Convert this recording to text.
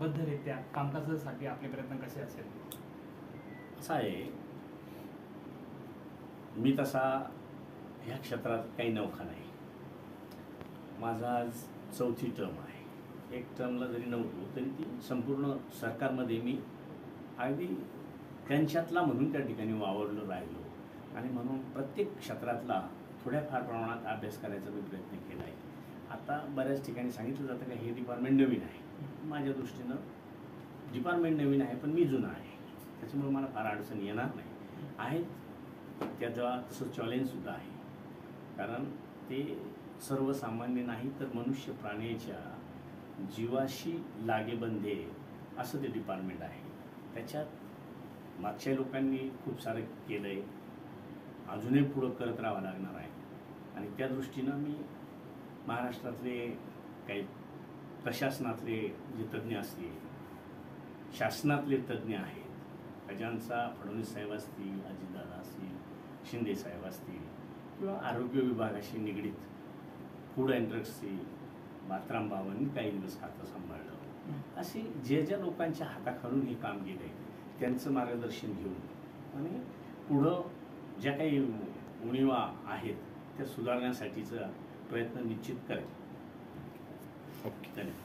शिस्तबद्धरित्या कामकाजासाठी आपले प्रयत्न कसे असेल? असं आहे, मी तसा ह्या क्षेत्रात काही नवखा नाही. माझा आज 4थी टर्म आहे. एक टर्मला जरी नव्हतो तरी ती संपूर्ण सरकारमध्ये मी अगदी त्यांच्यातला म्हणून त्या ठिकाणी वावरलो राहिलो आणि म्हणून प्रत्येक क्षेत्रातला थोड्याफार प्रमाणात अभ्यास करायचा मी प्रयत्न केला आहे. आता बऱ्याच ठिकाणी सांगितलं जातं की हे डिपार्टमेंट नवीन आहे. माझ्या दृष्टीनं डिपार्टमेंट नवीन आहे पण मी जुना आहे, त्याच्यामुळे मला फार अडचण येणार नाही. आहेत त्याचा तसं चॅलेंजसुद्धा आहे, कारण ते सर्वसामान्य नाही तर मनुष्य प्राण्याच्या जीवाशी लागेबंधे असं ते डिपार्टमेंट आहे. त्याच्यात मागच्या लोकांनी खूप सारं केलं आहे, अजूनही पुढं करत राहावं लागणार आहे. आणि त्या दृष्टीनं मी महाराष्ट्रातले काही प्रशासनातले जे तज्ज्ञ असतील, शासनातले तज्ज्ञ आहेत, खजानचा फडणवीस साहेब असतील, अजितदादा असतील, शिंदे साहेब असतील, किंवा आरोग्य विभागाशी निगडीत फूड अँड ड्रग्सचे बात्राम बाबांनी काही दिवस खातं सांभाळलं. असे ज्या लोकांच्या हाताखालून हे काम केलं आहे त्यांचं मार्गदर्शन घेऊन आणि पुढं ज्या काही उणिवा आहेत त्या सुधारण्यासाठीचा प्रयत्न निश्चित करेल. ओके. धन्यवाद.